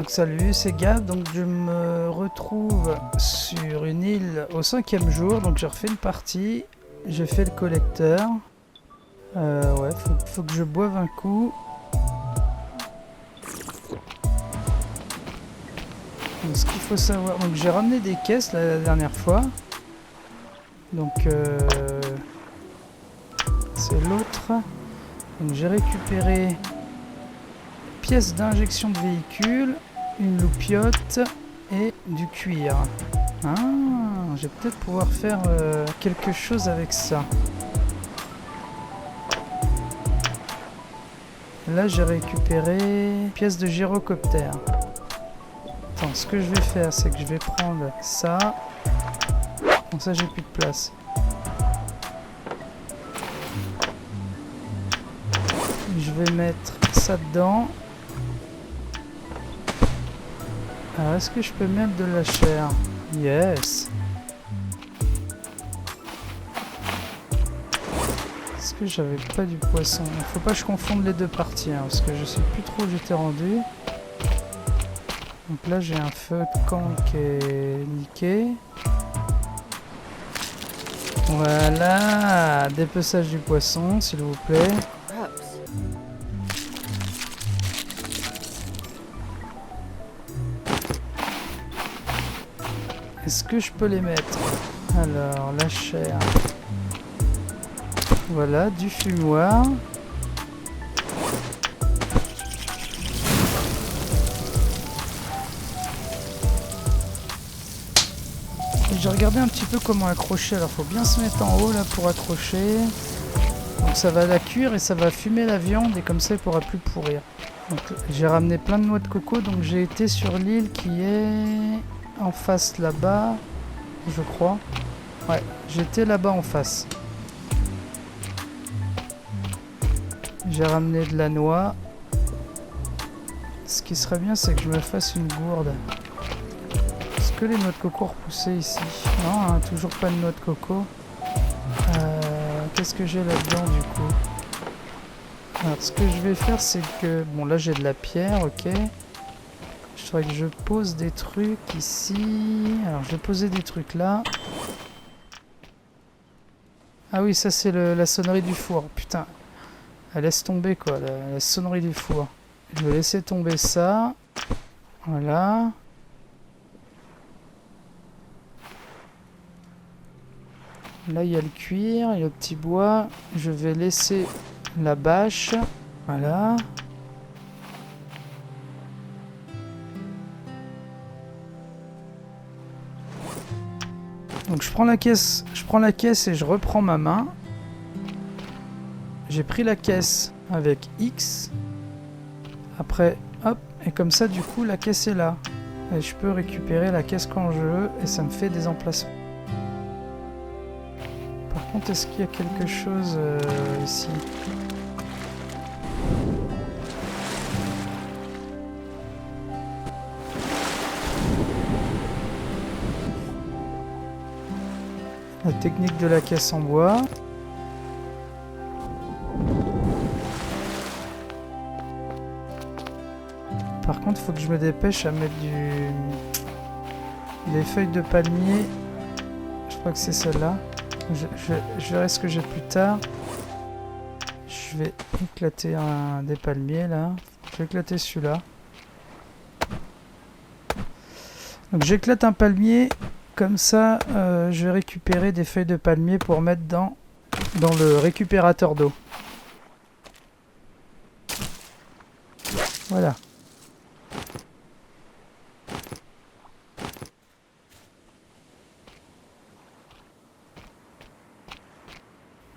Donc salut, c'est Gab, donc je me retrouve sur une île au 5e jour, donc j'ai refait une partie, j'ai fait le collecteur. Ouais, faut que je boive un coup. Donc ce qu'il faut savoir, donc j'ai ramené des caisses la dernière fois. Donc c'est l'autre. Donc j'ai récupéré pièces d'injection de véhicule, une loupiote et du cuir. Ah, je vais peut-être pouvoir faire quelque chose avec ça. Là j'ai récupéré pièces de gyrocoptère. Attends, ce que je vais faire, c'est que je vais prendre ça. Bon, ça j'ai plus de place. Je vais mettre ça dedans. Alors, est-ce que je peux mettre de la chair? Yes. Est-ce que j'avais pas du poisson? Il faut pas que je confonde les deux parties, hein, parce que je sais plus trop où j'étais rendu. Donc là, j'ai un feu de camp qui est niqué. Voilà, dépeçage du poisson, s'il vous plaît. Est-ce que je peux les mettre? Alors, la chair. Voilà, du fumoir. J'ai regardé un petit peu comment accrocher. Alors, faut bien se mettre en haut là pour accrocher. Donc, ça va la cuire et ça va fumer la viande et comme ça, il pourra plus pourrir. Donc, j'ai ramené plein de noix de coco. Donc, j'ai été sur l'île qui est en face là-bas, je crois. Ouais, j'étais là-bas en face. J'ai ramené de la noix. Ce qui serait bien, c'est que je me fasse une gourde. Est-ce que les noix de coco repoussaient ici? Non, hein, toujours pas de noix de coco. Qu'est-ce que j'ai là-dedans du coup? Alors, ce que je vais faire, c'est que... Bon, là, j'ai de la pierre, ok. Je voudrais que je pose des trucs ici. Alors, je vais poser des trucs là. Ah oui, ça, c'est la sonnerie du four. Putain. Elle laisse tomber, quoi, la sonnerie du four. Je vais laisser tomber ça. Voilà. Là, il y a le cuir et le petit bois. Je vais laisser la bâche. Voilà. Donc je prends la caisse et je reprends ma main. J'ai pris la caisse avec X. Après, hop, et comme ça, du coup, la caisse est là. Et je peux récupérer la caisse quand je veux et ça me fait des emplacements. Par contre, est-ce qu'il y a quelque chose ici? La technique de la caisse en bois. Par contre, il faut que je me dépêche à mettre des feuilles de palmier. Je crois que c'est celle-là. Je verrai ce que j'ai plus tard. Je vais éclater des palmiers là. Je vais éclater celui-là. Donc j'éclate un palmier. Comme ça, je vais récupérer des feuilles de palmier pour mettre dans le récupérateur d'eau. Voilà.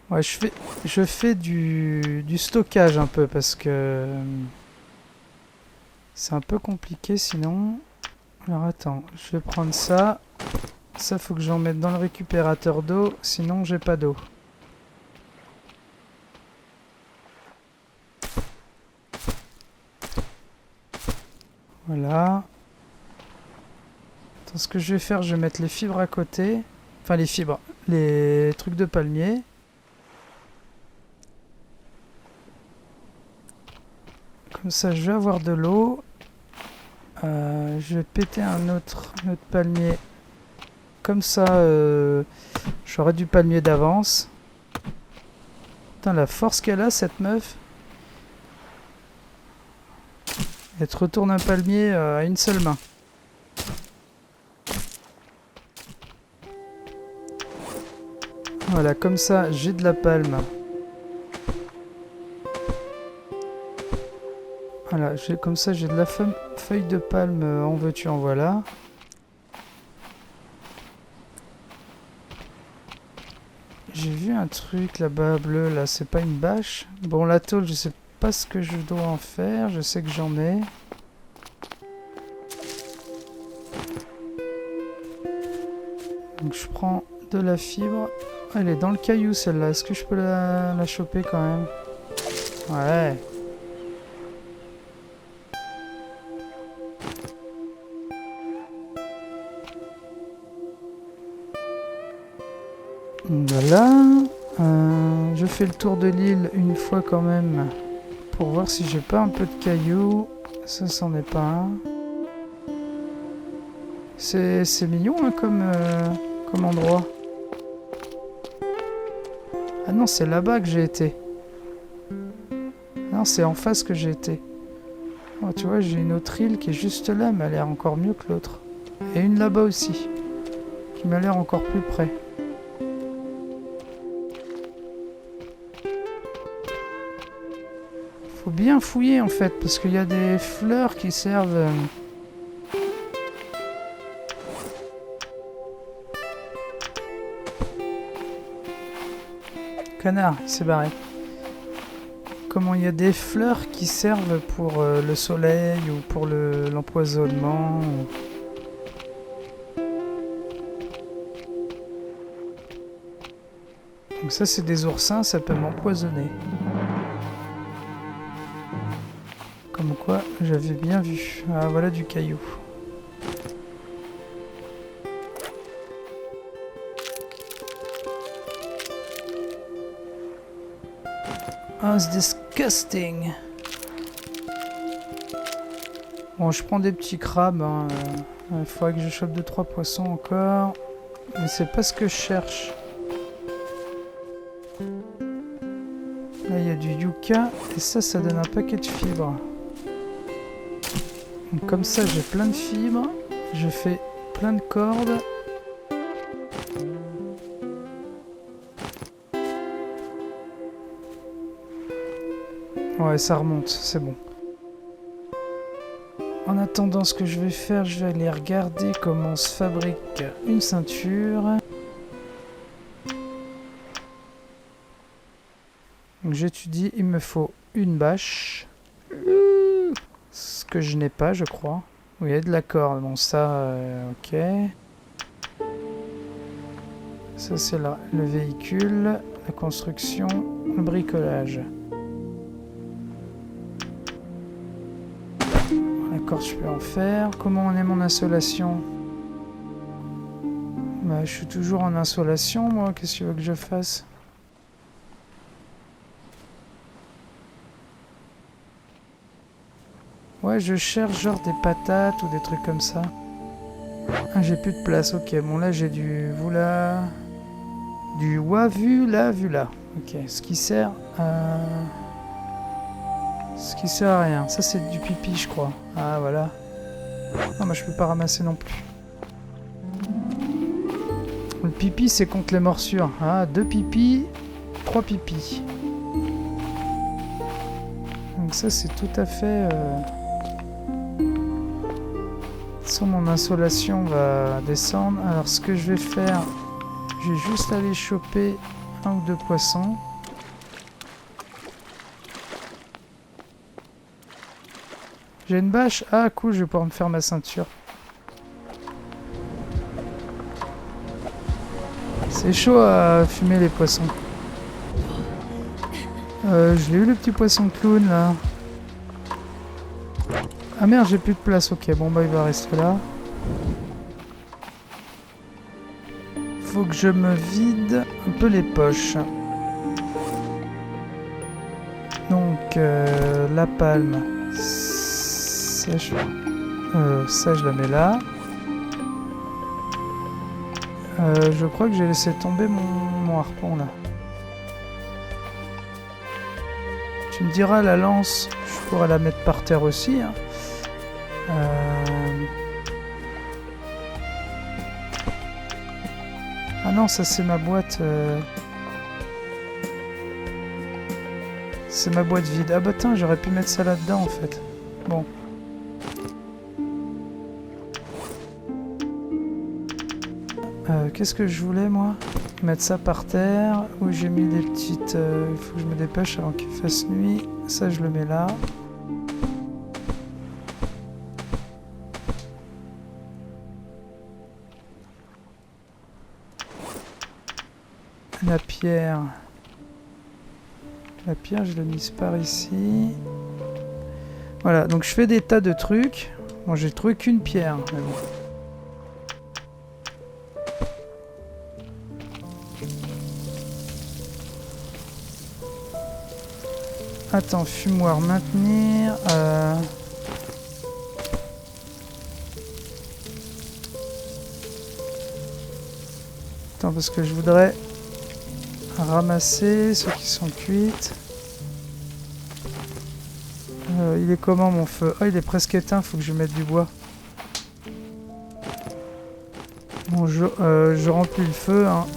Ouais, je fais du stockage un peu parce que c'est un peu compliqué sinon. Alors attends, je vais prendre ça. Ça, faut que j'en mette dans le récupérateur d'eau, sinon j'ai pas d'eau. Voilà. Attends, ce que je vais faire, je vais mettre les fibres à côté. Enfin, les fibres, les trucs de palmier. Comme ça, je vais avoir de l'eau. Je vais péter un autre palmier. Comme ça, j'aurai du palmier d'avance. Putain, la force qu'elle a, cette meuf. Elle te retourne un palmier à une seule main. Voilà, comme ça, j'ai de la palme. Voilà, comme ça, j'ai de la feuille de palme, en veux-tu, en voilà. J'ai vu un truc là-bas, bleu, là, c'est pas une bâche. Bon, la tôle, je sais pas ce que je dois en faire, je sais que j'en ai. Donc je prends de la fibre. Elle est dans le caillou celle-là. Est-ce que je peux la choper quand même? Ouais. Voilà. Je fais le tour de l'île une fois quand même. Pour voir si j'ai pas un peu de cailloux. Ça, c'en est pas un. C'est mignon hein, comme endroit. Ah non, c'est là-bas que j'ai été. Non, c'est en face que j'ai été. Oh, tu vois, j'ai une autre île qui est juste là, mais elle a l'air encore mieux que l'autre. Et une là-bas aussi, qui m'a l'air encore plus près. Faut bien fouiller en fait, parce qu'il y a des fleurs qui servent... Canard, il s'est barré. Comment il y a des fleurs qui servent pour le soleil ou pour l'empoisonnement. Donc ça c'est des oursins, ça peut m'empoisonner. Comme quoi j'avais bien vu. Ah voilà du caillou. Oh, c'est disgusting. Bon, je prends des petits crabes. Hein. Il faudrait que je chope 2-3 poissons encore. Mais c'est pas ce que je cherche. Là, il y a du yucca. Et ça donne un paquet de fibres. Donc, comme ça, j'ai plein de fibres. Je fais plein de cordes. Ouais, ça remonte, c'est bon. En attendant, ce que je vais faire, je vais aller regarder comment se fabrique une ceinture. Donc j'étudie, il me faut une bâche. Ce que je n'ai pas, je crois. Oui, il y a de la corde, bon ça, ok. Ça c'est le véhicule, la construction, le bricolage. D'accord, je peux en faire. Comment on est mon insolation? Bah, je suis toujours en insolation, moi. Qu'est-ce que tu veux que je fasse? Ouais, je cherche genre des patates ou des trucs comme ça. Ah, j'ai plus de place. Ok, bon là j'ai du Vula. Du Wavula Vula. Ok, ce qui sert à... Ce qui sert à rien. Ça c'est du pipi je crois. Ah voilà. Non mais je peux pas ramasser non plus. Le pipi c'est contre les morsures. Ah 2 pipis, 3 pipis. Donc ça c'est tout à fait... Sans mon insolation va descendre. Alors ce que je vais faire, je vais juste aller choper 1 ou 2 poissons. J'ai une bâche. Ah cool, je vais pouvoir me faire ma ceinture. C'est chaud à fumer les poissons. Je l'ai eu le petit poisson clown là. Ah merde, j'ai plus de place. Ok, bon bah il va rester là. Faut que je me vide un peu les poches. Donc la palme. Ça, je la mets là. Je crois que j'ai laissé tomber mon harpon, là. Tu me diras, la lance, je pourrais la mettre par terre aussi. Hein. Ah non, ça c'est ma boîte. C'est ma boîte vide. Ah bah tiens, j'aurais pu mettre ça là-dedans en fait. Bon. Qu'est-ce que je voulais moi? Mettre ça par terre. Où j'ai mis des petites... il faut que je me dépêche avant qu'il fasse nuit. Ça je le mets là. La pierre. La pierre, je l'ai mise par ici. Voilà, donc je fais des tas de trucs. Bon, j'ai trouvé qu'une pierre, mais bon. Attends, fumoir maintenir. Attends, parce que je voudrais ramasser ceux qui sont cuites. Il est comment mon feu? Oh, il est presque éteint, faut que je mette du bois. Bon, je remplis le feu. Hein.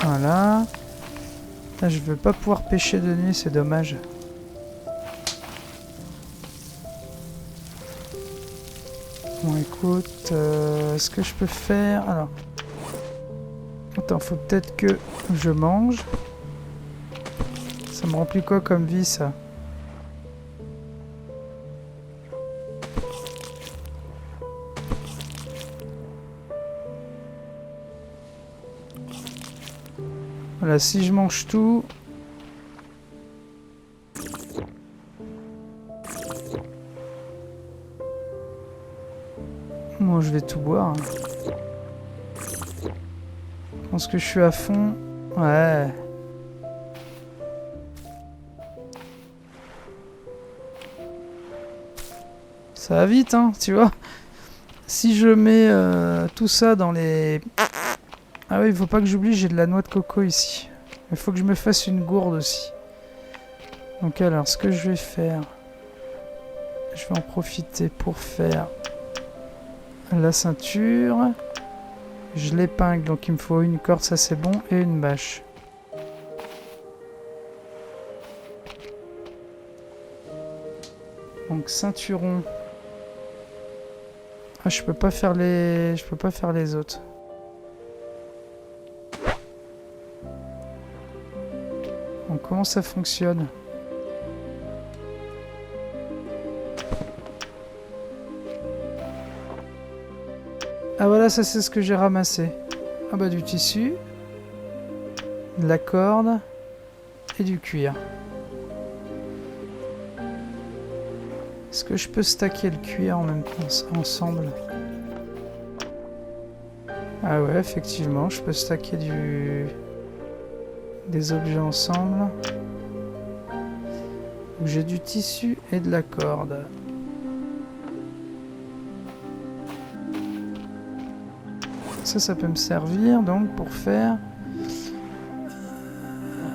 Voilà. Là, je vais pas pouvoir pêcher de nuit, c'est dommage. Bon, écoute, ce que je peux faire... Alors... Attends, faut peut-être que je mange. Ça me remplit quoi comme vie, ça? Voilà, si je mange tout... Moi, je vais tout boire. Je pense que je suis à fond. Ouais. Ça va vite, hein, tu vois. Si je mets tout ça dans les... Ah oui, il faut pas que j'oublie, j'ai de la noix de coco ici. Il faut que je me fasse une gourde aussi. Donc alors, ce que je vais faire... Je vais en profiter pour faire la ceinture. Je l'épingle, donc il me faut une corde, ça c'est bon, et une bâche. Donc ceinturon. Ah, je peux pas faire les autres. Donc comment ça fonctionne? Ah voilà, ça c'est ce que j'ai ramassé. Ah bah du tissu, de la corde et du cuir. Est-ce que je peux stacker le cuir en même temps ensemble? Ah ouais, effectivement, je peux stacker des objets ensemble. J'ai du tissu et de la corde. Ça peut me servir donc pour faire...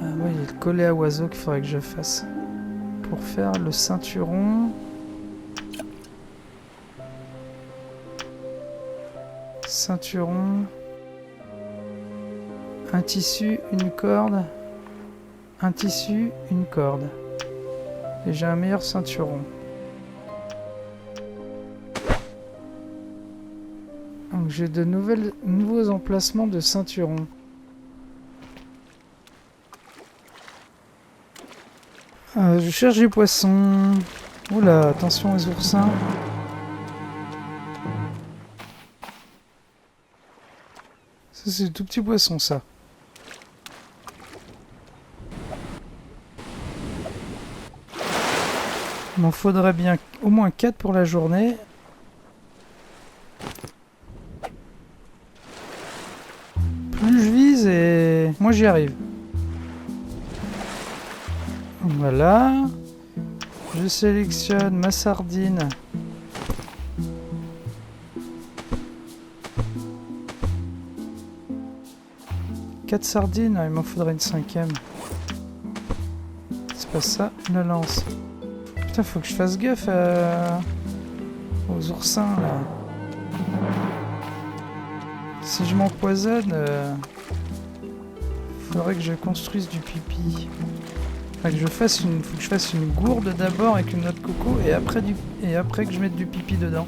oui, il y a le collet à oiseau qu'il faudrait que je fasse. Pour faire le ceinturon. Ceinturon. Un tissu, une corde. Un tissu, une corde. Et j'ai un meilleur ceinturon. Donc j'ai de nouveaux emplacements de ceinturons. Je cherche des poissons. Oula, attention aux oursins. Ça c'est des tout petits poissons ça. Il m'en faudrait bien au moins 4 pour la journée. Plus je vise et moi j'y arrive. Voilà. Je sélectionne ma sardine. Quatre sardines, il m'en faudrait une cinquième. C'est pas ça, une lance. Putain, faut que je fasse gaffe aux oursins là. Si je m'empoisonne, faudrait que je construise du pipi. Enfin, que je fasse une, faut que je fasse une gourde d'abord avec une noix de coco et après que je mette du pipi dedans.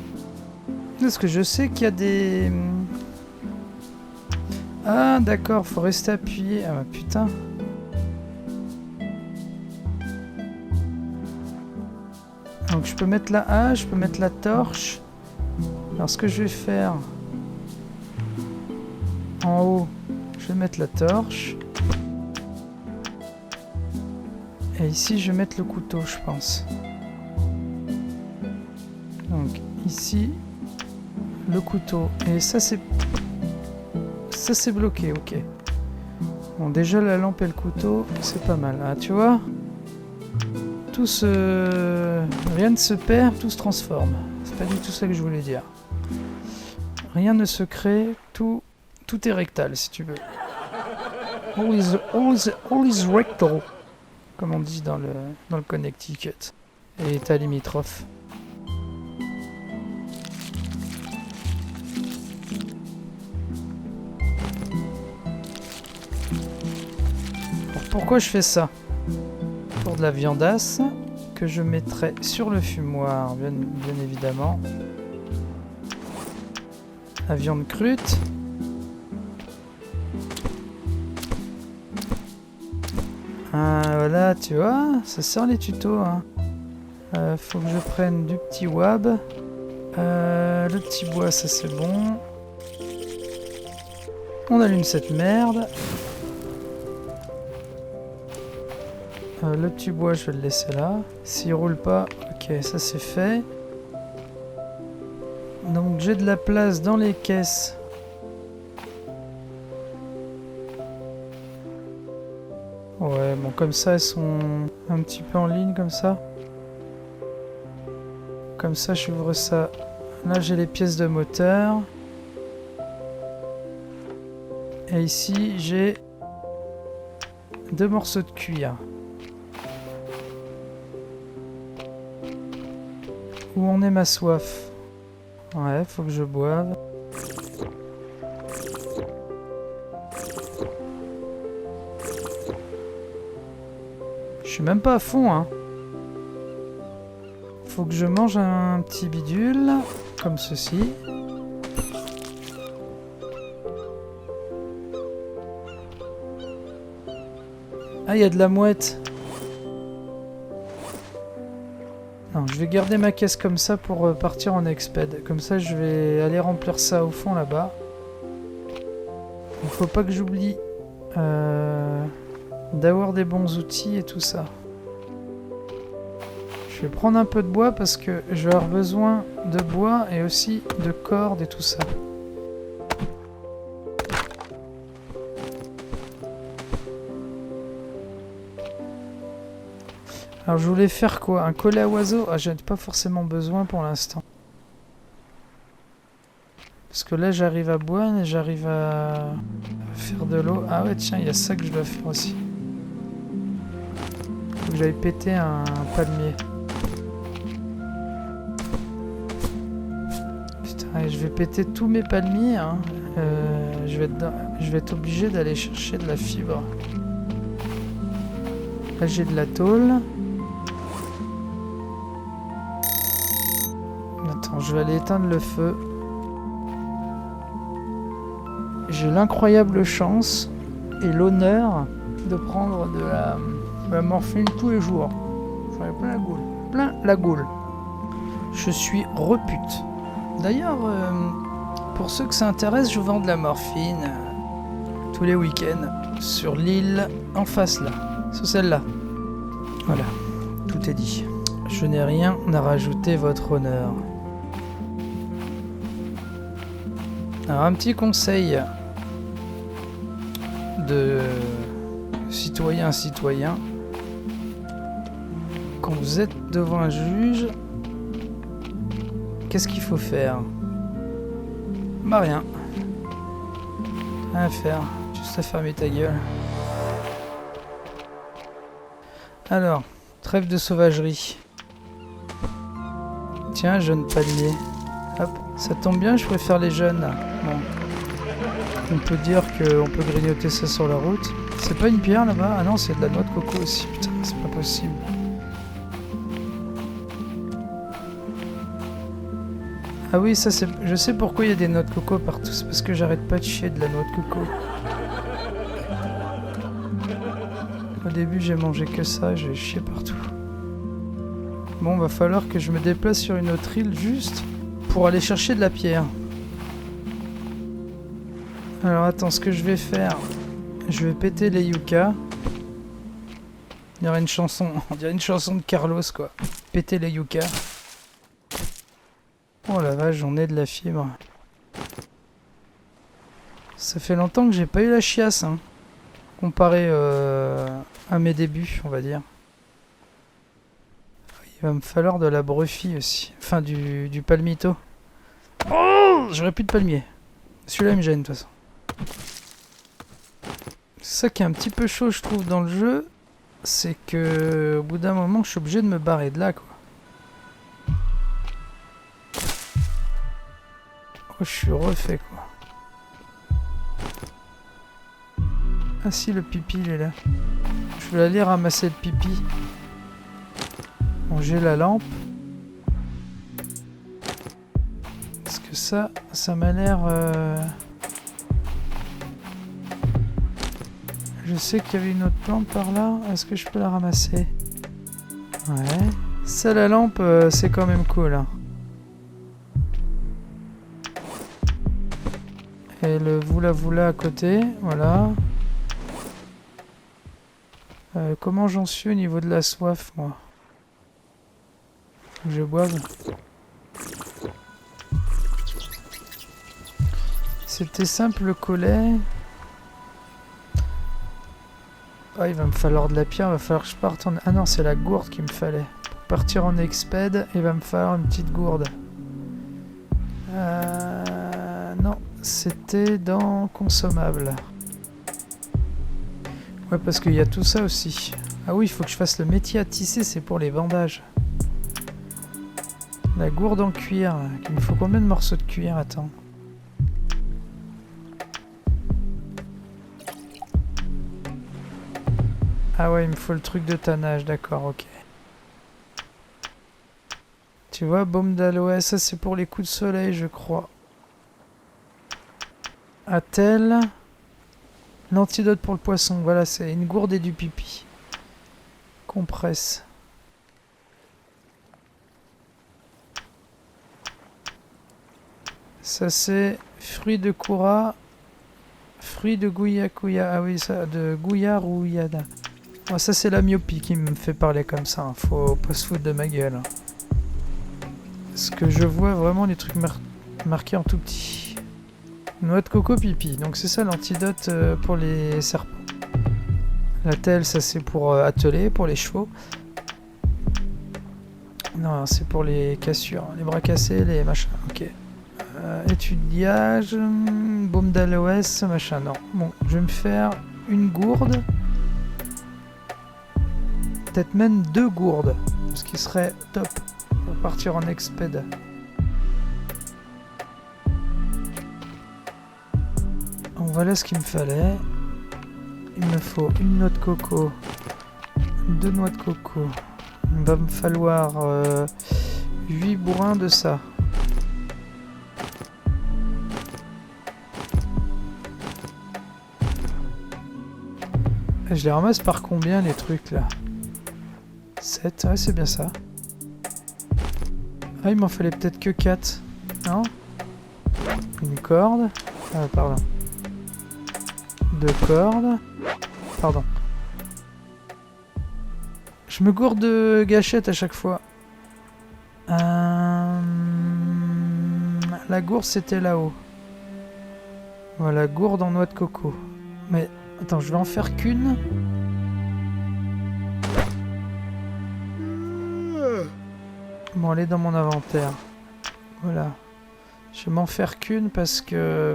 Parce que je sais qu'il y a des... Ah d'accord, faut rester appuyé. Ah bah putain. Donc je peux mettre la hache, je peux mettre la torche. Alors ce que je vais faire... En haut, je vais mettre la torche. Et ici, je vais mettre le couteau, je pense. Donc, ici, le couteau. Et ça, c'est... Ça, c'est bloqué, ok. Bon, déjà, la lampe et le couteau, c'est pas mal. Ah, tu vois? Tout se... Rien ne se perd, tout se transforme. C'est pas du tout ça que je voulais dire. Rien ne se crée, tout est rectal, si tu veux. All is rectal. Comme on dit dans le Connecticut. Et état limitrophe. Alors, pourquoi je fais ça? Pour de la viandasse que je mettrai sur le fumoir, bien évidemment. La viande crute. Ah, voilà, tu vois, ça sert les tutos. Hein. Faut que je prenne du petit wab. Le petit bois, ça c'est bon. On allume cette merde. Le petit bois, je vais le laisser là. S'il roule pas, ok, ça c'est fait. Donc j'ai de la place dans les caisses. Ouais, bon, comme ça, elles sont un petit peu en ligne, comme ça. Comme ça, j'ouvre ça. Là, j'ai les pièces de moteur. Et ici, j'ai 2 morceaux de cuir. Où en est ma soif? Ouais, faut que je boive. Je suis même pas à fond, hein. Faut que je mange un petit bidule, comme ceci. Ah, il y a de la mouette. Non, je vais garder ma caisse comme ça pour partir en exped. Comme ça, je vais aller remplir ça au fond, là-bas. Il faut pas que j'oublie d'avoir des bons outils et tout ça. Je vais prendre un peu de bois parce que je vais avoir besoin de bois et aussi de cordes et tout ça. Alors je voulais faire quoi? Un collet à oiseaux? Ah, j'en ai pas forcément besoin pour l'instant. Parce que là j'arrive à boire et j'arrive à faire de l'eau. Ah ouais tiens, il y a ça que je dois faire aussi. Faut que j'aille péter un palmier. Putain, et je vais péter tous mes palmiers. Hein. Je vais être obligé d'aller chercher de la fibre. Là j'ai de la tôle. Attends, je vais aller éteindre le feu. J'ai l'incroyable chance et l'honneur de prendre de la morphine tous les jours. J'en ai plein la goule. Plein la goule. Je suis repute. D'ailleurs, pour ceux que ça intéresse, je vends de la morphine tous les week-ends sur l'île en face là. Sur celle-là. Voilà, tout est dit. Je n'ai rien à rajouter, votre honneur. Alors un petit conseil de citoyen à citoyen. Quand vous êtes devant un juge, qu'est-ce qu'il faut faire? Bah rien. Rien à faire. Juste à fermer ta gueule. Alors, trêve de sauvagerie. Tiens, jeune palier. Hop, ça tombe bien, je préfère les jeunes. Bon. On peut dire qu'on peut grignoter ça sur la route. C'est pas une pierre là-bas? Ah non, c'est de la noix de coco aussi. Putain, c'est pas possible. Ah oui, ça c'est... Je sais pourquoi il y a des noix de coco partout. C'est parce que j'arrête pas de chier de la noix de coco. Au début, j'ai mangé que ça, j'ai chié partout. Bon, va falloir que je me déplace sur une autre île juste pour aller chercher de la pierre. Alors attends, ce que je vais faire, je vais péter les yuccas. Il y aurait une chanson, on dirait une chanson de Carlos quoi. Péter les yuccas. Oh la vache, j'en ai de la fibre. Ça fait longtemps que j'ai pas eu la chiasse, hein, comparé à mes débuts, on va dire. Il va me falloir de la brefie aussi. Enfin, du palmito. Oh, j'aurais plus de palmier. Celui-là, il me gêne, de toute façon. C'est ça qui est un petit peu chaud, je trouve, dans le jeu. C'est que, au bout d'un moment, je suis obligé de me barrer de là, quoi. Oh, je suis refait, quoi. Ah si, le pipi, il est là. Je vais aller ramasser le pipi. Bon, j'ai la lampe. Parce que ça m'a l'air... Je sais qu'il y avait une autre plante par là. Est-ce que je peux la ramasser? Ouais. Ça, la lampe, c'est quand même cool. Hein. Et le voula à côté. Voilà. Comment j'en suis au niveau de la soif, moi? Faut que je boive. C'était simple le collet. Ah, il va me falloir de la pierre, il va falloir que je parte en... Ah non, c'est la gourde qu'il me fallait. Pour partir en exped, il va me falloir une petite gourde. Non, c'était dans consommable. Ouais, parce qu'il y a tout ça aussi. Ah oui, il faut que je fasse le métier à tisser, c'est pour les bandages. La gourde en cuir. Il me faut combien de morceaux de cuir? Attends. Ah ouais, il me faut le truc de tannage, d'accord, ok. Tu vois, baume d'aloe, ça c'est pour les coups de soleil, je crois. Attelle. L'antidote pour le poisson, voilà, c'est une gourde et du pipi. Compresse. Ça c'est fruit de koura, fruit de gouya-kouya. Ah oui, ça, de gouya-rouyada. Oh, ça c'est la myopie qui me fait parler comme ça, hein. Faut pas se foutre de ma gueule. Parce que je vois vraiment les trucs marqués en tout petit. Noix de coco pipi, donc c'est ça l'antidote pour les serpents. La telle, ça c'est pour atteler, pour les chevaux. Non, c'est pour les cassures, les bras cassés, les machins, ok. Étudiage, baume d'aloès, machin, non. Bon, je vais me faire une gourde. Peut-être même 2 gourdes, ce qui serait top pour partir en exped. Voilà ce qu'il me fallait. Il me faut une noix de coco, 2 noix de coco. Il va me falloir 8 bourrins de ça. Je les ramasse par combien les trucs là? 7, ouais c'est bien ça. Ah il m'en fallait peut-être que 4. Non? Une corde. Ah pardon. 2 cordes. Pardon. Je me gourde de gâchettes à chaque fois. La gourde c'était là-haut. Voilà, gourde en noix de coco. Mais attends, je vais en faire qu'une. Bon, elle est dans mon inventaire. Voilà. Je vais m'en faire qu'une parce que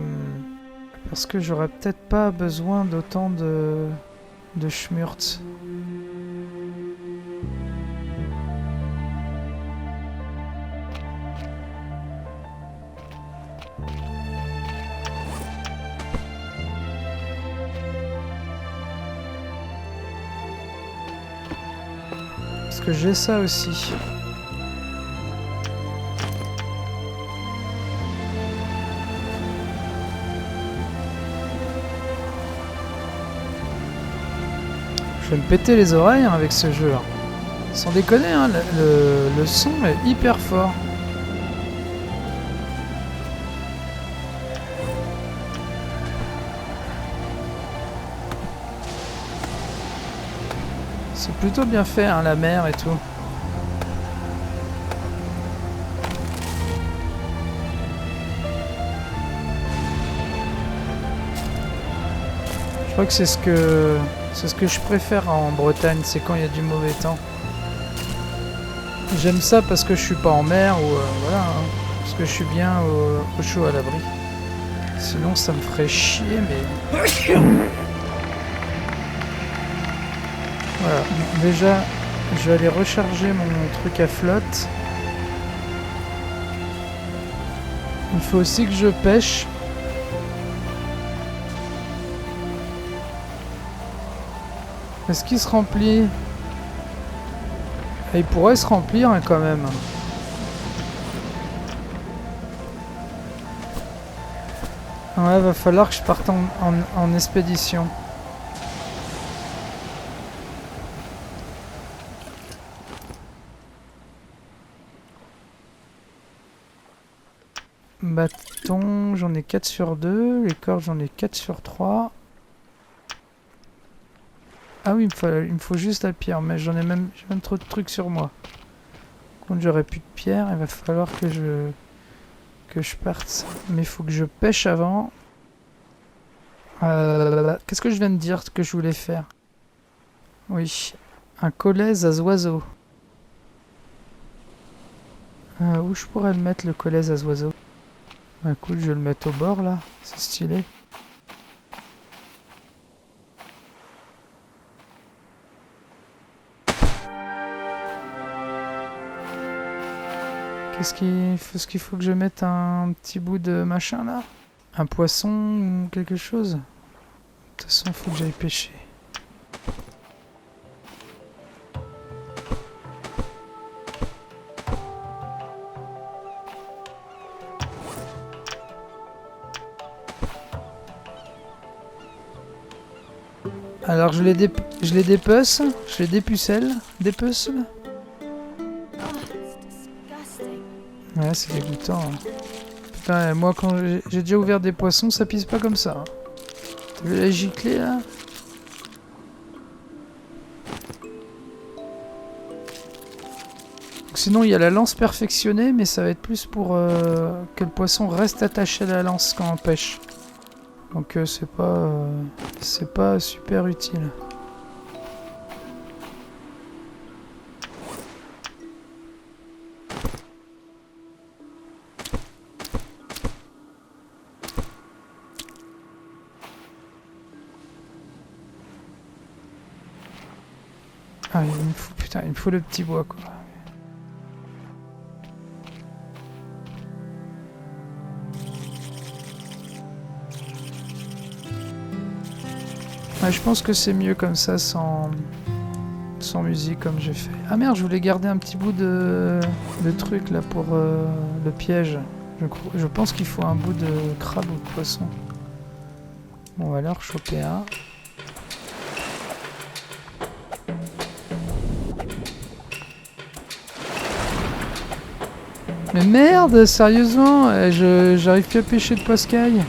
j'aurais peut-être pas besoin d'autant de schmurts. Parce que j'ai ça aussi. Je vais me péter les oreilles hein, avec ce jeu. Hein. Sans déconner, hein, le son est hyper fort. C'est plutôt bien fait, hein, la mer et tout. Je crois que c'est ce que je préfère en Bretagne, c'est quand il y a du mauvais temps. J'aime ça parce que je suis pas en mer ou voilà, hein, parce que je suis bien au chaud à l'abri. Sinon ça me ferait chier, mais voilà. Déjà, je vais aller recharger mon truc à flotte. Il faut aussi que je pêche. Est-ce qu'il se remplit? Il pourrait se remplir hein, quand même. Ouais, va falloir que je parte en expédition. Bâton, j'en ai 4 sur 2. Les cordes, j'en ai 4 sur 3. Ah oui, il me faut juste la pierre, mais j'ai même trop de trucs sur moi. Quand j'aurai plus de pierre, il va falloir que je parte. Mais il faut que je pêche avant. Qu'est-ce que je viens de dire que je voulais faire? Oui, un collet à oiseaux. Où je pourrais le mettre, le collet à oiseaux? Bah écoute, je vais le mettre au bord là, c'est stylé. Qu'est-ce qu'il faut que je mette un petit bout de machin là? Un poisson ou quelque chose? De toute façon, il faut que j'aille pêcher. Alors je les dépece, je les dépucelle, dépucelle. Ouais, c'est dégoûtant. Hein. Putain, moi quand j'ai déjà ouvert des poissons, ça pisse pas comme ça. Hein. T'as vu la giclée là? Donc, sinon il y a la lance perfectionnée, mais ça va être plus pour que le poisson reste attaché à la lance quand on pêche. Donc c'est pas super utile. Ah, il me faut le petit bois quoi. Ouais, je pense que c'est mieux comme ça sans musique comme j'ai fait. Ah merde, je voulais garder un petit bout de truc là pour le piège. Je pense qu'il faut un bout de crabe ou de poisson. Bon, on va leur choper un. Mais merde, sérieusement, j'arrive plus à pêcher de poiscaille.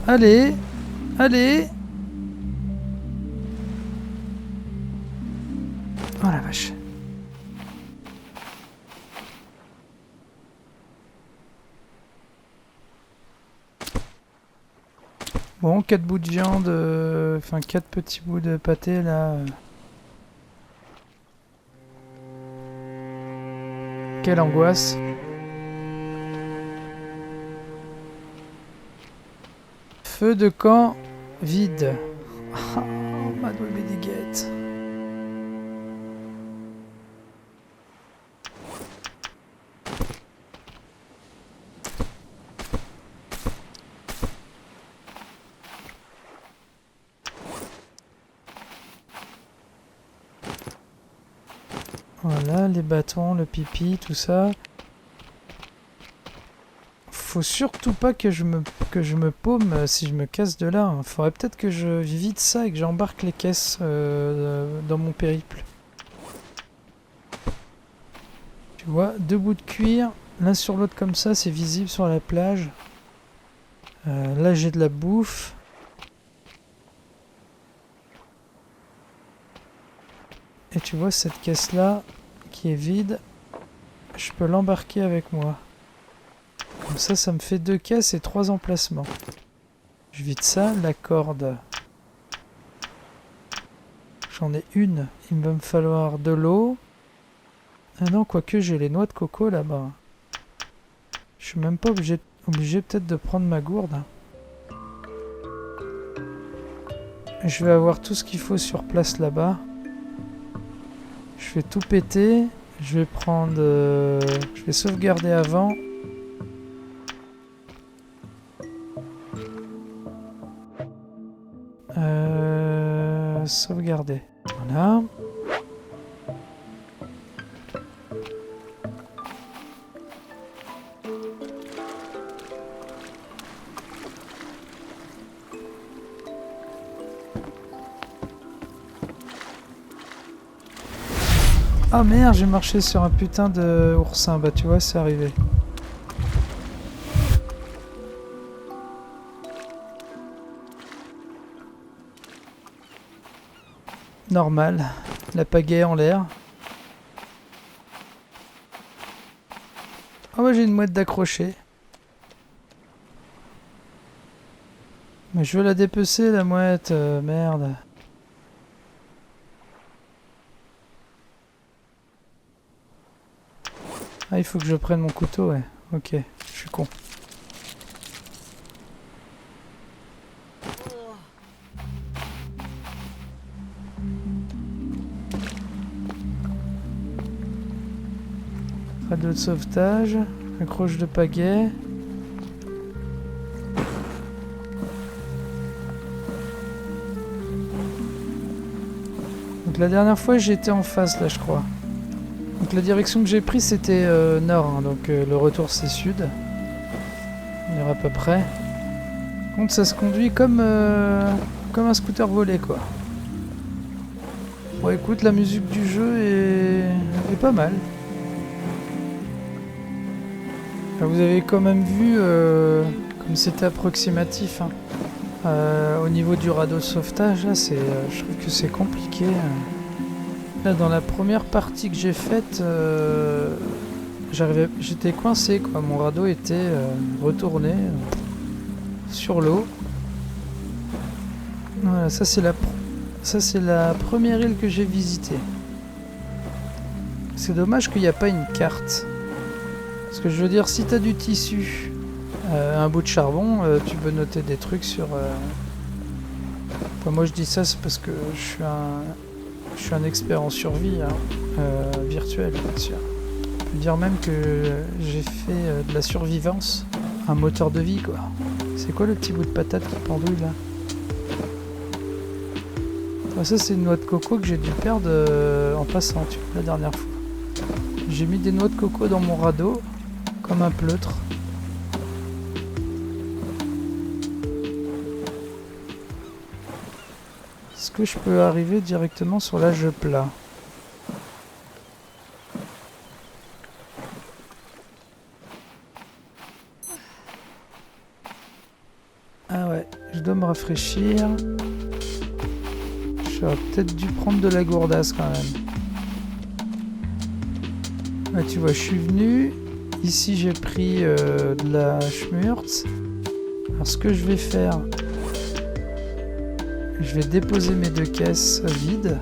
Allez, allez. Oh la vache. Bon, 4 bouts de viande, enfin 4 petits bouts de pâté là. Quelle angoisse. Feu de camp vide. Ah, ma douée bédiguette. Voilà, les bâtons, le pipi, tout ça. Faut surtout pas que je me paume si je me casse de là. Faudrait peut-être que je vide ça et que j'embarque les caisses dans mon périple. Tu vois, 2 bouts de cuir, l'un sur l'autre comme ça, c'est visible sur la plage. Là j'ai de la bouffe. Et tu vois cette caisse là qui est vide, je peux l'embarquer avec moi. Comme ça me fait 2 caisses et 3 emplacements. Je vide ça, la corde. J'en ai une, il va me falloir de l'eau. Ah non, quoique j'ai les noix de coco là-bas. Je suis même pas obligé peut-être de prendre ma gourde. Je vais avoir tout ce qu'il faut sur place là-bas. Je vais tout péter. Je vais prendre... je vais sauvegarder avant. Sauvegarder. Voilà. Ah merde, j'ai marché sur un putain de oursin. Bah tu vois, c'est arrivé. Normal. La pagaie en l'air. Ah ouais, j'ai une mouette d'accrocher. Mais je veux la dépecer, la mouette. Merde. Ah, il faut que je prenne mon couteau, ouais. Ok, je suis con. Radeau de sauvetage, accroche de pagaie. Donc la dernière fois j'étais en face là je crois. Donc la direction que j'ai prise c'était nord, hein, donc le retour c'est sud. On ira à peu près. Par contre ça se conduit comme un scooter volé quoi. Bon écoute, la musique du jeu est pas mal. Enfin, vous avez quand même vu comme c'était approximatif. Hein. Au niveau du radeau de sauvetage, là, je trouve que c'est compliqué. Là, dans la première partie que j'ai faite, j'étais coincé, quoi. Mon radeau était retourné sur l'eau. Voilà, ça c'est la première île que j'ai visitée. C'est dommage qu'il n'y a pas une carte. Parce que je veux dire, si tu as du tissu, un bout de charbon, tu peux noter des trucs sur... Enfin, moi je dis ça, c'est parce que je suis un expert en survie hein, virtuelle, bien sûr. Je peux dire même que j'ai fait de la survivance, un moteur de vie, quoi. C'est quoi le petit bout de patate qui pendouille, là? Enfin, ça, c'est une noix de coco que j'ai dû perdre en passant, tu vois, la dernière fois. J'ai mis des noix de coco dans mon radeau, comme un pleutre. Est-ce que je peux arriver directement sur l'âge plat? Ah ouais, je dois me rafraîchir. J'aurais peut-être dû prendre de la gourdasse quand même. Ouais, tu vois, je suis venu. Ici, j'ai pris de la schmurtz. Alors, ce que je vais faire, Je vais déposer mes 2 caisses vides.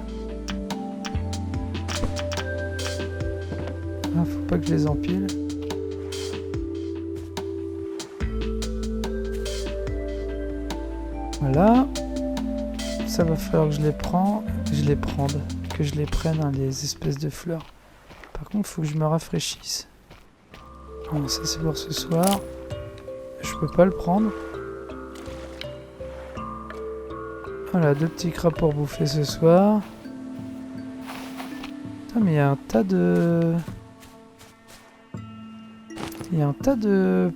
Ah, faut pas que je les empile. Voilà. Ça va falloir que je les prenne, que je les prenne, hein, les espèces de fleurs. Par contre, il faut que je me rafraîchisse. Bon, ça c'est pour ce soir. Je peux pas le prendre. Voilà, 2 petits crabes pour bouffer ce soir. Putain, mais il y a un tas de... Il y a un tas de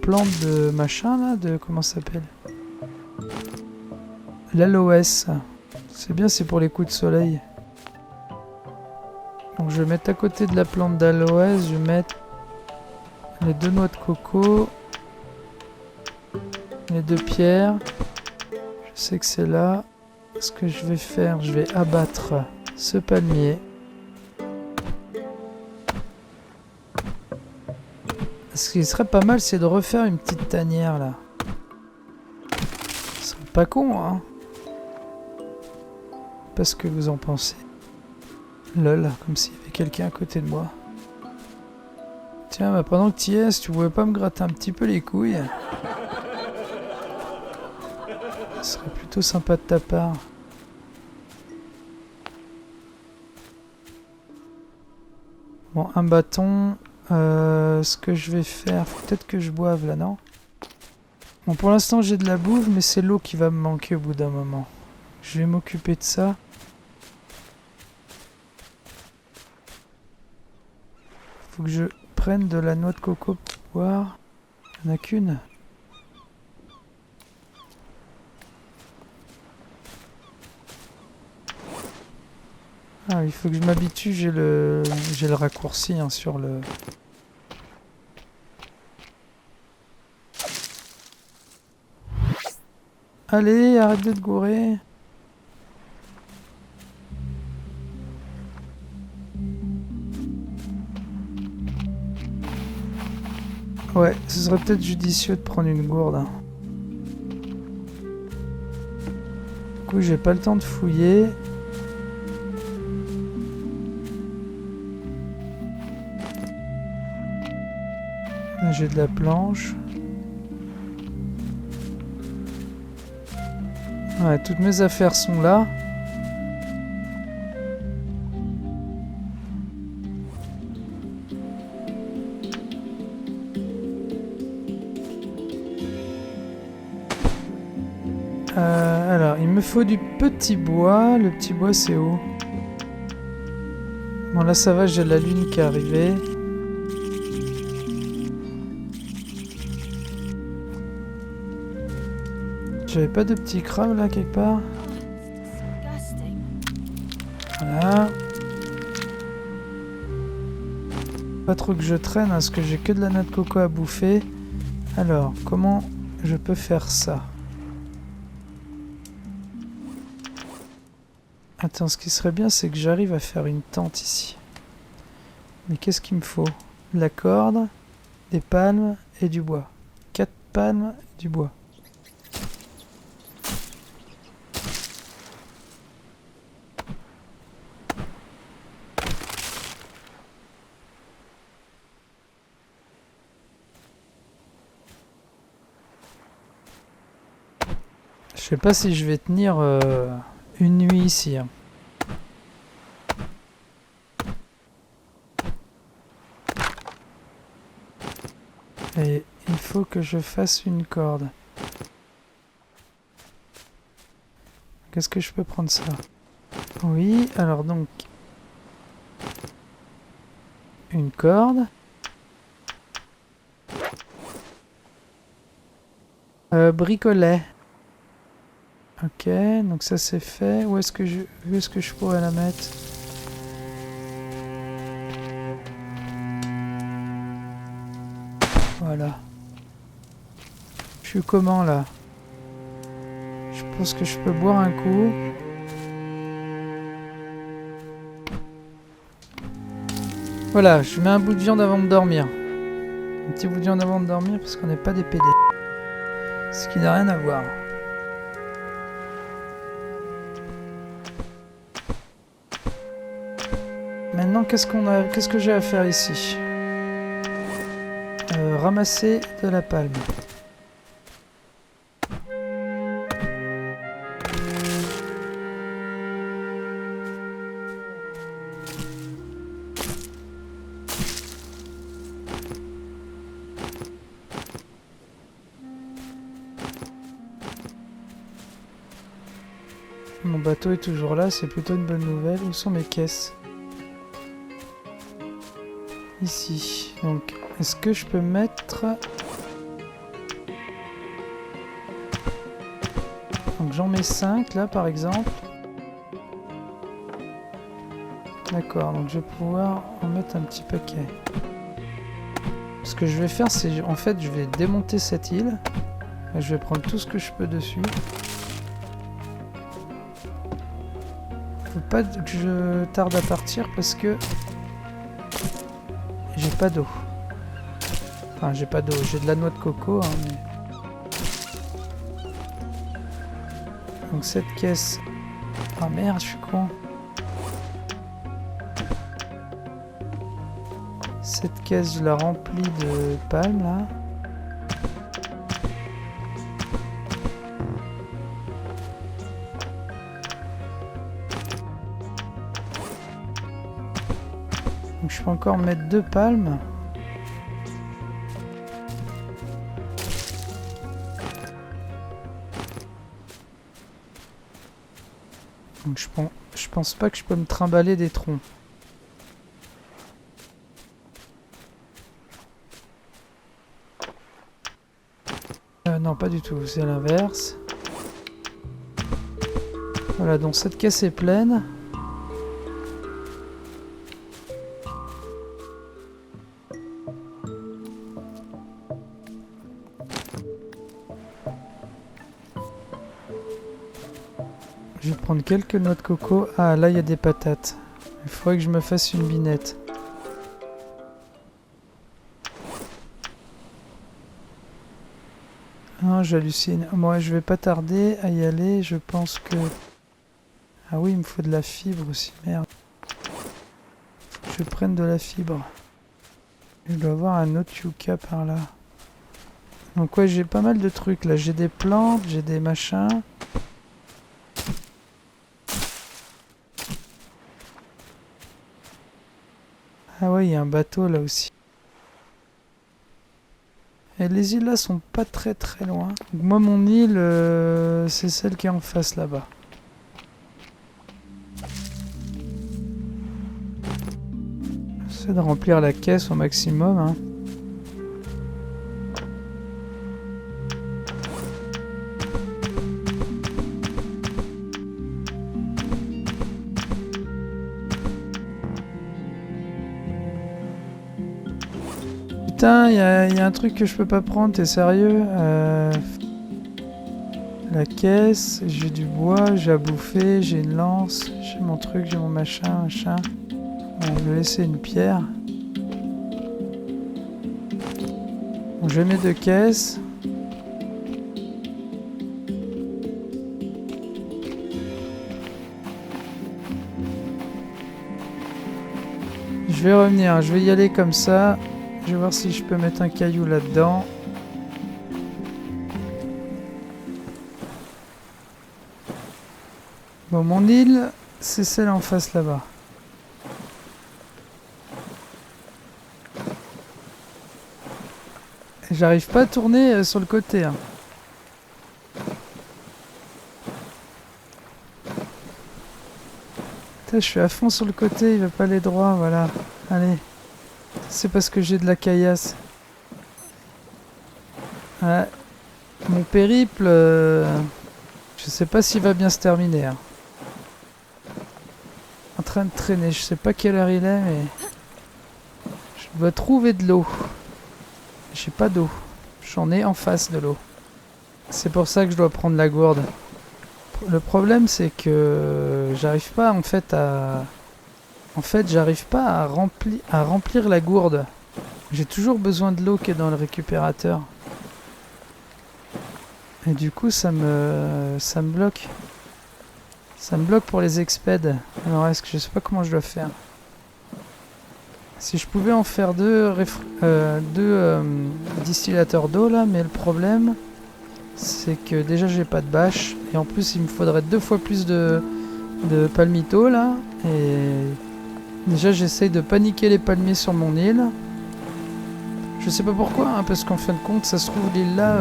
plantes de machin là, de... Comment ça s'appelle? L'aloès. C'est bien, c'est pour les coups de soleil. Donc je vais mettre à côté de la plante d'aloès, je vais mettre les 2 noix de coco, les 2 pierres. Je sais que c'est là. Ce que je vais faire, je vais abattre ce palmier. Ce qui serait pas mal, c'est de refaire une petite tanière là. Ce serait pas con, hein. Pas ce que vous en pensez. Lol, comme s'il y avait quelqu'un à côté de moi. Tiens, bah pendant que tu y es, si tu pouvais pas me gratter un petit peu les couilles. Ce serait plutôt sympa de ta part. Bon, un bâton. Ce que je vais faire, faut peut-être que je boive là, non? Bon, pour l'instant j'ai de la bouffe, mais c'est l'eau qui va me manquer au bout d'un moment. Je vais m'occuper de ça. Faut que je prenne de la noix de coco pour boire. Il n'y en a qu'une. Ah, il faut que je m'habitue, j'ai le raccourci hein, sur le... Allez, arrête de te gourer. Ouais, ce serait peut-être judicieux de prendre une gourde. Hein. Du coup, j'ai pas le temps de fouiller. Là, j'ai de la planche. Ouais, toutes mes affaires sont là. Alors, il me faut du petit bois. Le petit bois, c'est où? Bon, là, ça va, j'ai la lune qui est arrivée. J'avais pas de petits crabes, là, quelque part? Voilà. Pas trop que je traîne, parce que j'ai que de la noix de coco à bouffer. Alors, comment je peux faire ça? Attends, ce qui serait bien, c'est que j'arrive à faire une tente ici. Mais qu'est-ce qu'il me faut? De la corde, des palmes et du bois. 4 palmes et du bois. Je sais pas si je vais tenir une nuit ici. Hein. Et il faut que je fasse une corde. Qu'est-ce que je peux prendre ça? Oui, alors donc... Une corde. Bricolet. Ok, donc ça c'est fait. Où est-ce que je pourrais la mettre? Voilà. Je suis comment là? Je pense que je peux boire un coup. Voilà, je mets un bout de viande avant de dormir. Un petit bout de viande avant de dormir parce qu'on n'est pas des PD. Ce qui n'a rien à voir. maintenant, qu'est-ce que j'ai à faire ici? Ramasser de la palme. Mon bateau est toujours là, c'est plutôt une bonne nouvelle. Où sont mes caisses? Ici. Donc, est-ce que je peux mettre... Donc j'en mets 5 là par exemple. D'accord, donc je vais pouvoir en mettre un petit paquet. Ce que je vais faire, c'est en fait je vais démonter cette île. Et je vais prendre tout ce que je peux dessus. Faut pas que je tarde à partir parce que j'ai pas d'eau. Enfin j'ai pas d'eau, j'ai de la noix de coco hein, mais... Donc cette caisse... Ah merde, je suis con. Cette caisse, je la remplis de palmes là. Donc je peux encore mettre 2 palmes. Donc je pense pas que je peux me trimballer des troncs. Non, pas du tout, c'est l'inverse. Voilà, donc cette caisse est pleine. Je vais prendre quelques noix de coco. Ah, là, il y a des patates. Il faudrait que je me fasse une binette. Ah, j'hallucine. Moi, je vais pas tarder à y aller. Je pense que... Ah oui, il me faut de la fibre aussi. Merde. Faut que je prenne de la fibre. Je dois avoir un autre yucca par là. Donc ouais, j'ai pas mal de trucs là. J'ai des plantes, j'ai des machins. Ah ouais, il y a un bateau là aussi. Et les îles là sont pas très loin. Donc moi mon île, c'est celle qui est en face là-bas. J'essaie de remplir la caisse au maximum. Hein. Putain, il y a un truc que je peux pas prendre, t'es sérieux? La caisse, j'ai du bois, j'ai à bouffer, j'ai une lance, j'ai mon truc, j'ai mon machin. Bon, je vais laisser une pierre. Bon, je mets 2 caisses. Je vais revenir, je vais y aller comme ça. Je vais voir si je peux mettre un caillou là-dedans. Bon, mon île, c'est celle en face là-bas. J'arrive pas à tourner sur le côté. Hein. Putain, je suis à fond sur le côté, il va pas aller droit, voilà. Allez. C'est parce que j'ai de la caillasse. Ouais. Mon périple, je sais pas s'il va bien se terminer. Hein. En train de traîner, je sais pas quelle heure il est, mais... Je dois trouver de l'eau. J'ai pas d'eau. J'en ai en face de l'eau. C'est pour ça que je dois prendre la gourde. Le problème, c'est que j'arrive pas en fait à... En fait, j'arrive pas à remplir la gourde. J'ai toujours besoin de l'eau qui est dans le récupérateur. Et du coup, ça me bloque. Ça me bloque pour les expeds. Alors, est-ce que je sais pas comment je dois faire. Si je pouvais en faire deux, distillateurs d'eau là, mais le problème c'est que déjà j'ai pas de bâche et en plus il me faudrait 2 fois plus de palmito là. Et déjà j'essaye de paniquer les palmiers sur mon île. Je sais pas pourquoi, hein, parce qu'en fin de compte ça se trouve l'île là,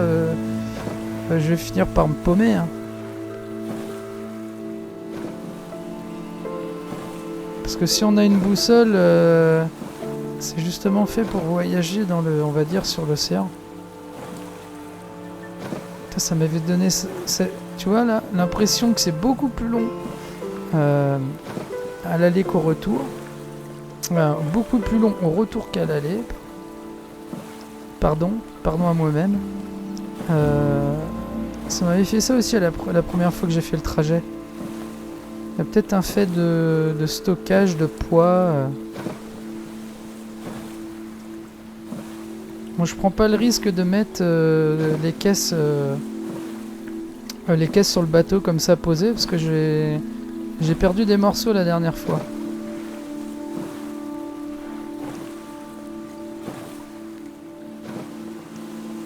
je vais finir par me paumer. Hein. Parce que si on a une boussole, c'est justement fait pour voyager dans le, on va dire, sur l'océan. Ça m'avait donné, tu vois là, l'impression que c'est beaucoup plus long à l'aller qu'au retour. Beaucoup plus long au retour qu'à l'aller. Pardon à moi-même. Ça m'avait fait ça aussi la première fois que j'ai fait le trajet. Il y a peut-être un fait de stockage de poids. Bon, je prends pas le risque de mettre les caisses sur le bateau comme ça posées parce que j'ai perdu des morceaux la dernière fois.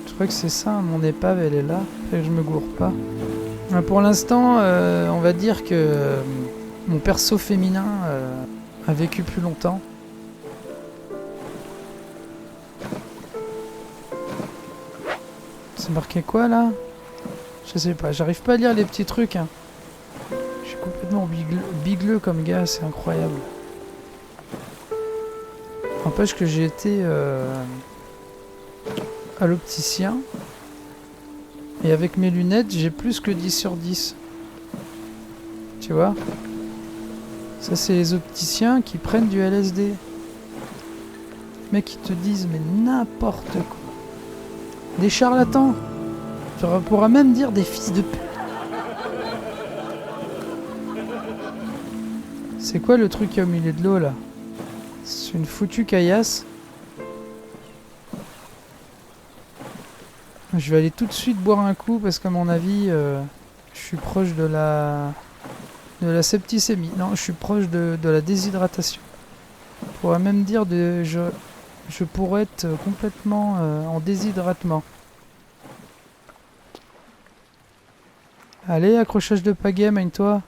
Je crois que c'est ça, mon épave elle est là, fait que je me gourre pas. Pour l'instant, on va dire que mon perso féminin a vécu plus longtemps. C'est marqué quoi là? Je sais pas, j'arrive pas à lire les petits trucs. Hein. Je suis complètement bigleux comme gars, c'est incroyable. N'empêche que j'ai été à l'opticien. Et avec mes lunettes, j'ai plus que 10 sur 10. Tu vois? Ça, c'est les opticiens qui prennent du LSD. Les mecs qui te disent, mais n'importe quoi. Des charlatans. On pourra même dire des fils de pute. C'est quoi le truc qui est au milieu de l'eau, là? C'est une foutue caillasse. Je vais aller tout de suite boire un coup parce qu'à mon avis, je suis proche de la septicémie. Non, je suis proche de la déshydratation. On pourrait même dire je pourrais être complètement en déshydratement. Allez, accrochage de pagaie, mène-toi.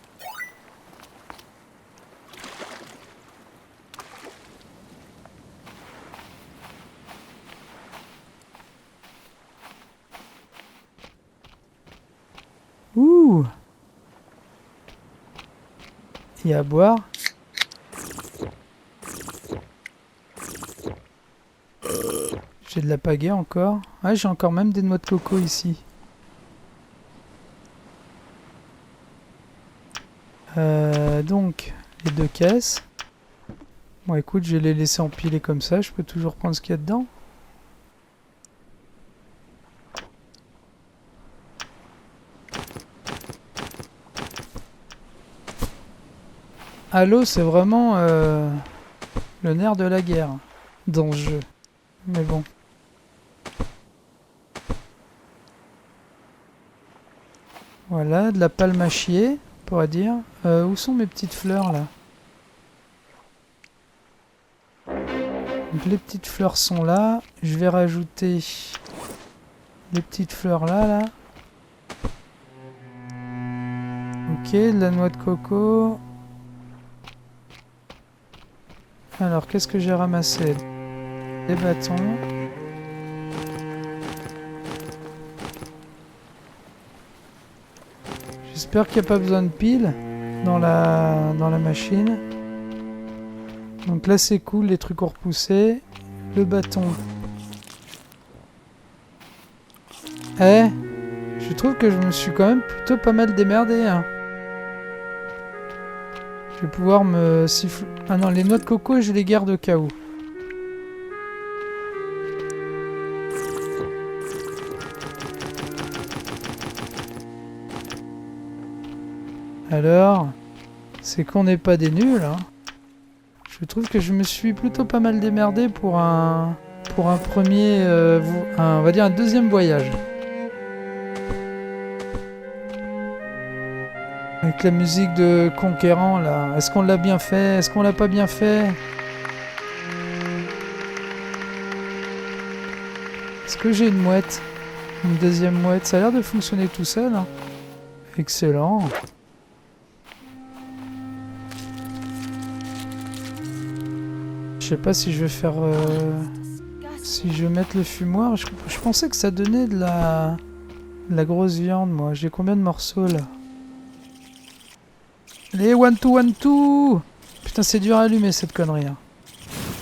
Ouh! Et à boire. J'ai de la pagaie encore. Ah, j'ai encore même des noix de coco ici. Donc, les 2 caisses. Bon, écoute, je vais les laisser empiler comme ça. Je peux toujours prendre ce qu'il y a dedans. Halo, c'est vraiment le nerf de la guerre dans ce jeu. Mais bon. Voilà, de la palme à chier, on pourrait dire. Où sont mes petites fleurs, là? Donc les petites fleurs sont là. Je vais rajouter les petites fleurs là. Ok, de la noix de coco. Alors, qu'est-ce que j'ai ramassé? Des bâtons. J'espère qu'il n'y a pas besoin de piles dans la machine. Donc là c'est cool, les trucs ont repoussé. Le bâton. Je trouve que je me suis quand même plutôt pas mal démerdé. Hein. Je vais pouvoir me siffler... Ah non, les noix de coco, je les garde au cas où. Alors, c'est qu'on n'est pas des nuls, hein. Je trouve que je me suis plutôt pas mal démerdé pour un premier, on va dire un deuxième voyage. Avec la musique de Conquérant, là. Est-ce qu'on l'a bien fait? Est-ce qu'on l'a pas bien fait? Est-ce que j'ai une mouette? Une deuxième mouette? Ça a l'air de fonctionner tout seul. Hein. Excellent. Je sais pas si je vais faire... si je vais mettre le fumoir. Je pensais que ça donnait de la grosse viande, moi. J'ai combien de morceaux, là? Allez, one, two. Putain, c'est dur à allumer, cette connerie. Hein.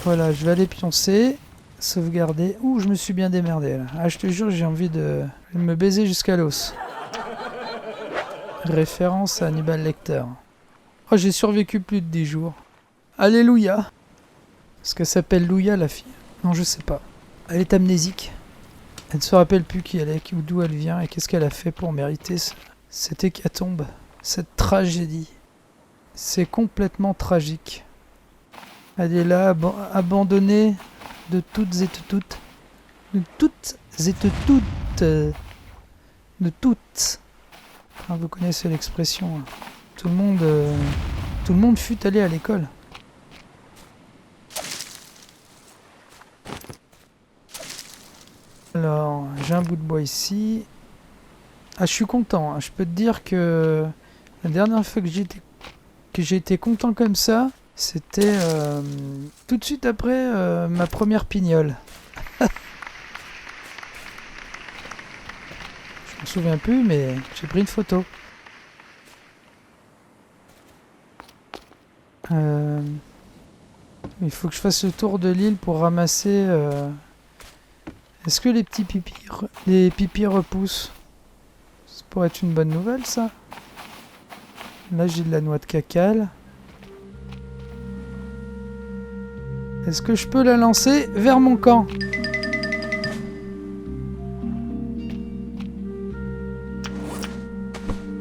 Voilà, je vais aller pioncer. Sauvegarder. Ouh, je me suis bien démerdé, là. Ah, je te jure, j'ai envie de me baiser jusqu'à l'os. Référence à Hannibal Lecter. Oh, j'ai survécu plus de 10 jours. Alléluia. Est-ce qu'elle s'appelle Louia, la fille? Non, je sais pas. Elle est amnésique. Elle ne se rappelle plus qui elle est, d'où elle vient et qu'est-ce qu'elle a fait pour mériter cette hécatombe, cette tragédie. C'est complètement tragique. Elle est là, abandonnée de toutes et de toutes. De toutes et de toutes. De toutes. Enfin, vous connaissez l'expression. Hein. Tout le monde fut allé à l'école. Alors, j'ai un bout de bois ici. Ah, je suis content. Hein. Je peux te dire que la dernière fois que j'ai été content comme ça, c'était tout de suite après ma première pignole. Je m'en souviens plus, mais j'ai pris une photo. Il faut que je fasse le tour de l'île pour ramasser... Est-ce que les pipis repoussent? Ça pourrait être une bonne nouvelle, ça. Là, j'ai de la noix de cacao. Est-ce que je peux la lancer vers mon camp?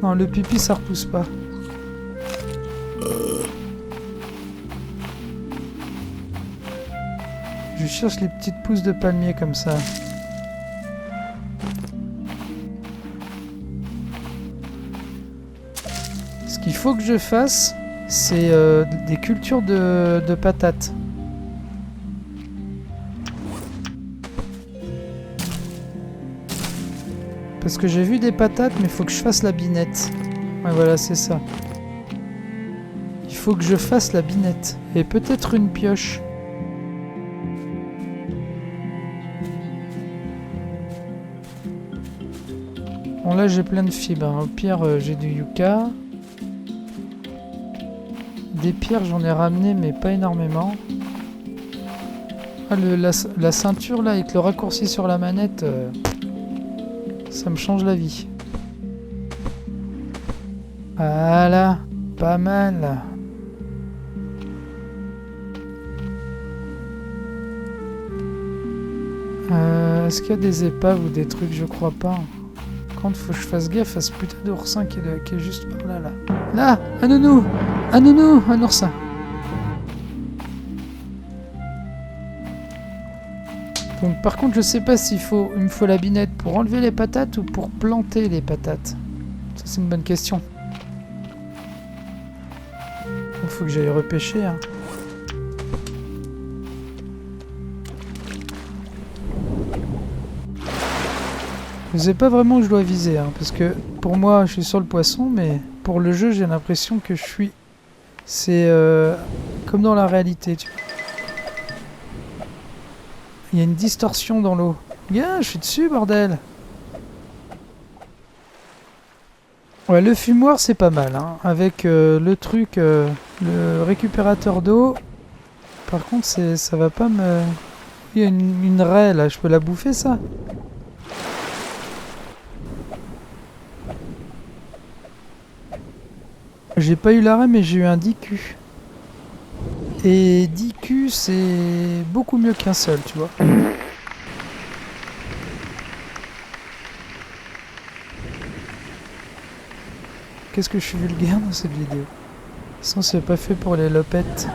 Non, le pipi, ça repousse pas. Je cherche les petites pousses de palmier comme ça. Ce qu'il faut que je fasse, c'est des cultures de patates. Parce que j'ai vu des patates, mais il faut que je fasse la binette. Ouais, voilà, c'est ça. Il faut que je fasse la binette. Et peut-être une pioche. Bon, là, j'ai plein de fibres. Hein. Au pire, j'ai du yucca. Des pierres, j'en ai ramené, mais pas énormément. Ah, la ceinture, là, avec le raccourci sur la manette, ça me change la vie. Voilà, pas mal. Est-ce qu'il y a des épaves ou des trucs? Je crois pas. Quand faut que je fasse gaffe à ce putain d'oursin qui est juste par là, là. Là, un nounou, un oursin. Donc par contre, je sais pas s'il me faut la binette pour enlever les patates ou pour planter les patates. Ça, c'est une bonne question. Il faut que j'aille repêcher. Hein. Je sais pas vraiment où je dois viser, hein, parce que pour moi, je suis sur le poisson, mais pour le jeu, j'ai l'impression que je suis... C'est comme dans la réalité, tu vois. Il y a une distorsion dans l'eau. Gars, je suis dessus, bordel. Ouais, le fumoir, c'est pas mal, hein, avec le truc, le récupérateur d'eau. Par contre, ça va pas me... Il y a une raie, là, je peux la bouffer, ça? J'ai pas eu l'arrêt, mais j'ai eu un 10Q. Et 10Q, c'est beaucoup mieux qu'un seul, tu vois. Qu'est-ce que je suis vulgaire dans cette vidéo. Sinon, c'est pas fait pour les lopettes.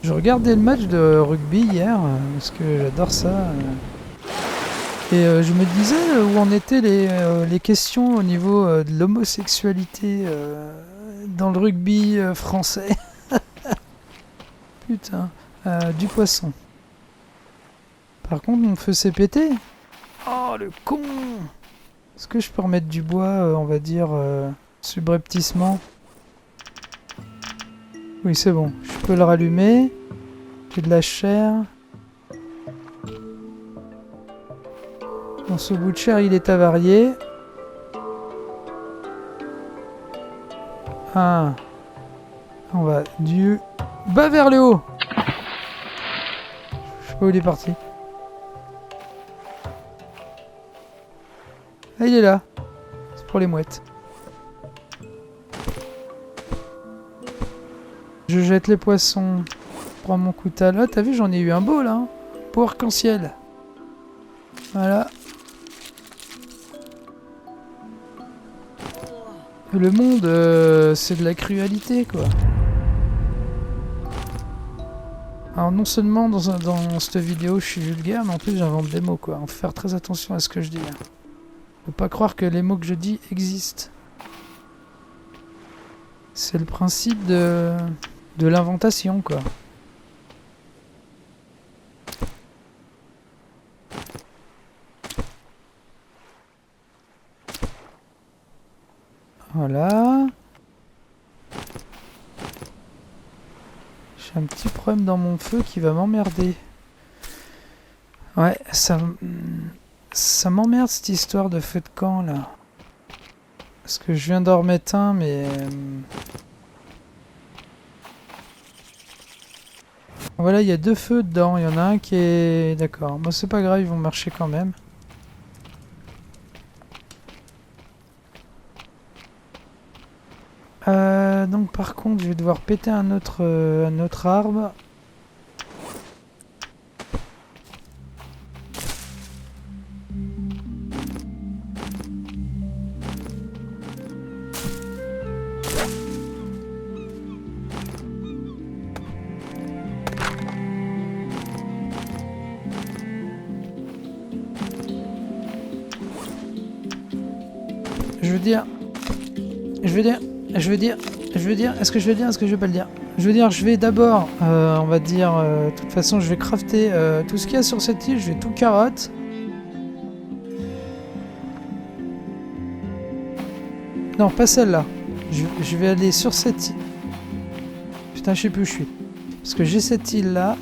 Je regardais le match de rugby hier, parce que j'adore ça. Et je me disais où en étaient les questions au niveau de l'homosexualité dans le rugby français. Putain, du poisson. Par contre, mon feu s'est pété. Oh, le con! Est-ce que je peux remettre du bois, on va dire, subrepticement? Oui, c'est bon. Je peux le rallumer. J'ai de la chair. Bon, ce bout de chair, il est avarié. Ah. On va du bas vers le haut. Je sais pas où il est parti. Ah, il est là. C'est pour les mouettes. Je jette les poissons. Je prends mon couteau. Ah, t'as vu, j'en ai eu un beau là. Hein. Beau arc-en-ciel. Voilà. Le monde, c'est de la cruauté, quoi. Alors non seulement dans cette vidéo je suis vulgaire, mais en plus j'invente des mots, quoi. Faut faire très attention à ce que je dis. Faut pas croire que les mots que je dis existent. C'est le principe de l'inventation, quoi. Voilà. J'ai un petit problème dans mon feu qui va m'emmerder. Ouais, ça m'emmerde cette histoire de feu de camp, là. Parce que je viens d'en remettre un, mais... Voilà, il y a 2 feux dedans. Il y en a un qui est... D'accord. Bon, c'est pas grave, ils vont marcher quand même. Donc par contre, je vais devoir péter un autre arbre. Je veux dire, est-ce que je vais le dire, est-ce que je vais pas le dire? Je veux dire, je vais d'abord, on va dire, de toute façon, je vais crafter tout ce qu'il y a sur cette île, je vais tout carotte. Non, pas celle-là. Je vais aller sur cette île. Putain, je sais plus où je suis. Parce que j'ai cette île-là.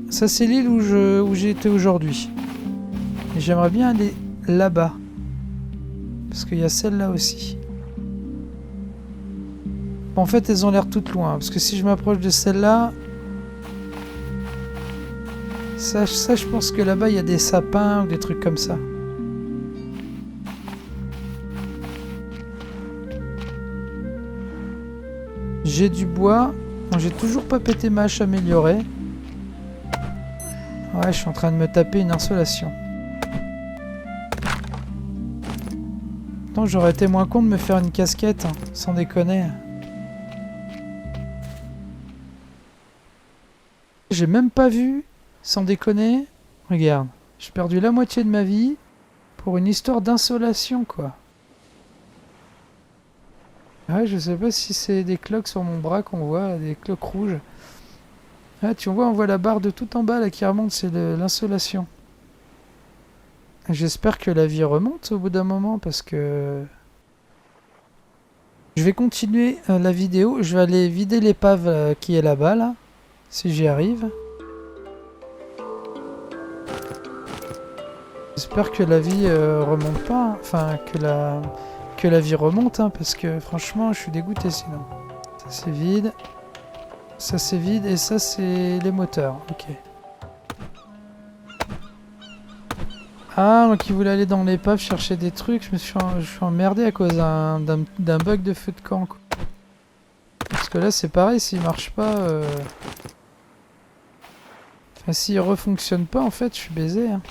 Ça, c'est l'île où j'ai été aujourd'hui. Et j'aimerais bien aller là-bas. Parce qu'il y a celle-là aussi. Bon, en fait, elles ont l'air toutes loin. Parce que si je m'approche de celle-là... Ça, je pense que là-bas, il y a des sapins ou des trucs comme ça. J'ai du bois. Bon, j'ai toujours pas pété ma hache améliorée. Ouais, je suis en train de me taper une insolation. Non, j'aurais été moins con de me faire une casquette, hein, sans déconner. J'ai même pas vu, sans déconner. Regarde, j'ai perdu la moitié de ma vie pour une histoire d'insolation, quoi. Ouais, je sais pas si c'est des cloques sur mon bras qu'on voit, des cloques rouges. Ah, tu vois, on voit la barre de tout en bas là qui remonte, c'est l'insolation. J'espère que la vie remonte au bout d'un moment parce que... Je vais continuer la vidéo, je vais aller vider l'épave qui est là-bas, là, si j'y arrive. J'espère que la vie remonte pas, hein. Enfin que la vie remonte, hein, parce que franchement je suis dégoûté sinon. Ça c'est vide, ça c'est vide et ça c'est les moteurs, ok. Ah, donc il voulait aller dans l'épave chercher des trucs, je suis emmerdé à cause d'un bug de feu de camp, quoi. Parce que là c'est pareil, s'il marche pas... Enfin s'il refonctionne pas en fait, je suis baisé, hein.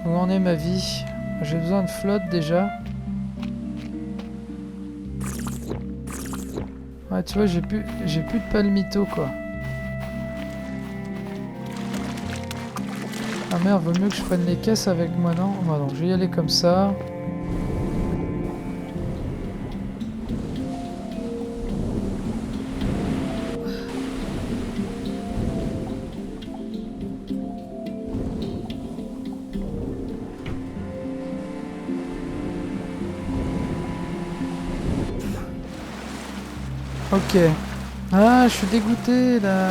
Où en est ma vie? J'ai besoin de flotte déjà. Ouais, tu vois, j'ai plus de palmito, quoi. Ah merde, vaut mieux que je prenne les caisses avec moi, non? Bah non, je vais y aller comme ça. Ok. Ah, je suis dégoûté là.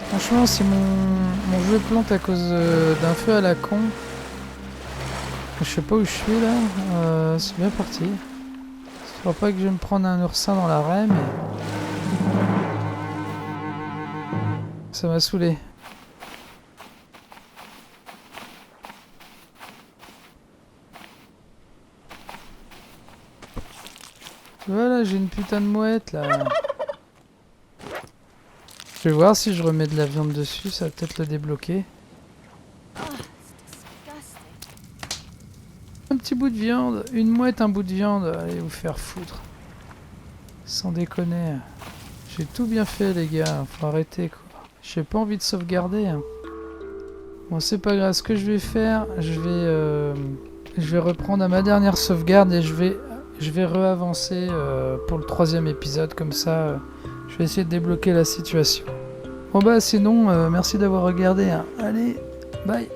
Franchement, si mon jeu plante à cause d'un feu à la con, je sais pas où je suis là. C'est bien parti. Je crois pas que je vais me prendre un oursin dans la raie, mais ça m'a saoulé. Voilà, j'ai une putain de mouette là. Je vais voir si je remets de la viande dessus, ça va peut-être le débloquer. Un petit bout de viande, une mouette, un bout de viande, allez vous faire foutre. Sans déconner. J'ai tout bien fait les gars, faut arrêter quoi. J'ai pas envie de sauvegarder. Bon c'est pas grave, ce que je vais faire, je vais reprendre à ma dernière sauvegarde et je vais re-avancer pour le 3e épisode, comme ça je vais essayer de débloquer la situation. Bon bah sinon, merci d'avoir regardé. Hein. Allez, bye.